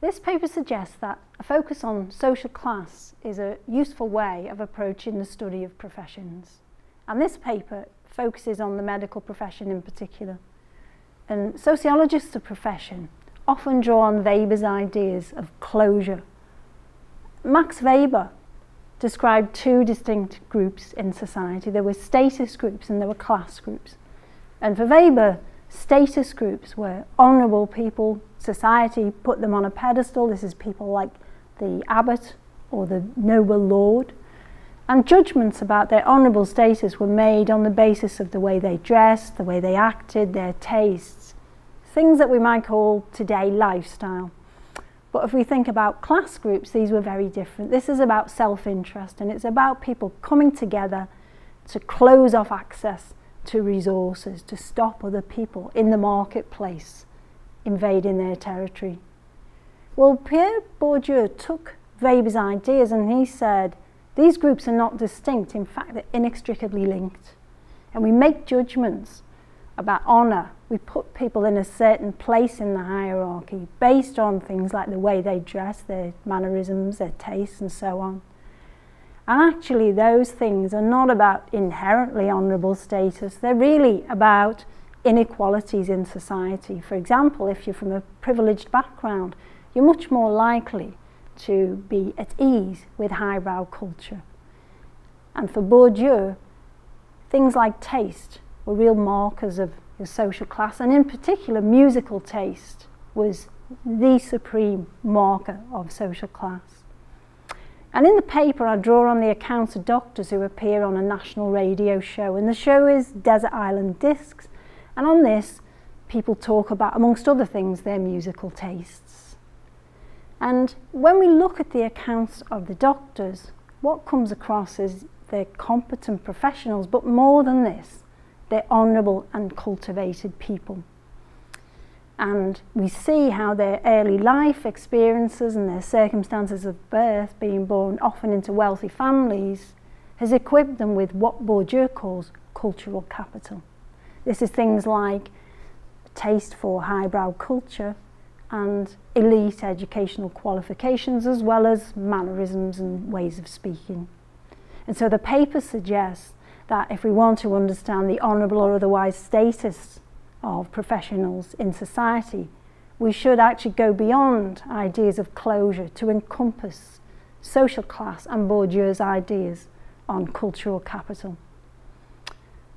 This paper suggests that a focus on social class is a useful way of approaching the study of professions. And this paper focuses on the medical profession in particular. And sociologists of profession often draw on Weber's ideas of closure. Max Weber described two distinct groups in society. There were status groups and there were class groups. And for Weber, status groups were honourable people. Society put them on a pedestal. This is people like the abbot or the noble lord. And judgments about their honourable status were made on the basis of the way they dressed, the way they acted, their tastes. Things that we might call today lifestyle. But if we think about class groups, these were very different. This is about self-interest, and it's about people coming together to close off access to resources, to stop other people in the marketplace invading their territory. Well, Pierre Bourdieu took Weber's ideas and he said, these groups are not distinct, in fact they're inextricably linked. And we make judgments about honour. We put people in a certain place in the hierarchy based on things like the way they dress, their mannerisms, their tastes and so on. And actually those things are not about inherently honourable status, they're really about inequalities in society. For example, if you're from a privileged background, you're much more likely to be at ease with highbrow culture. And for Bourdieu, things like taste were real markers of your social class, and in particular musical taste was the supreme marker of social class. And in the paper I draw on the accounts of doctors who appear on a national radio show, and the show is Desert Island Discs, and on this people talk about, amongst other things, their musical tastes. And when we look at the accounts of the doctors, what comes across is they're competent professionals, but more than this, they're honourable and cultivated people. And we see how their early life experiences and their circumstances of birth, being born often into wealthy families, has equipped them with what Bourdieu calls cultural capital. This is things like taste for highbrow culture and elite educational qualifications, as well as mannerisms and ways of speaking. And so the paper suggests that if we want to understand the honourable or otherwise status of professionals in society, we should actually go beyond ideas of closure to encompass social class and Bourdieu's ideas on cultural capital.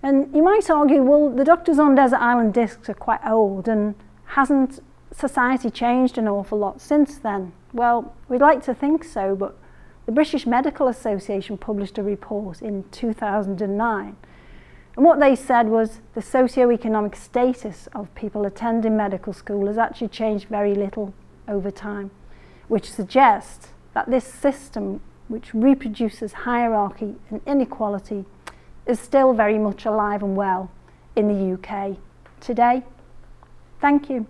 And you might argue, well, the doctors on Desert Island Discs are quite old, and hasn't society changed an awful lot since then? Well, we'd like to think so, but the British Medical Association published a report in 2009, and what they said was the socio-economic status of people attending medical school has actually changed very little over time, which suggests that this system, which reproduces hierarchy and inequality, is still very much alive and well in the UK today. Thank you.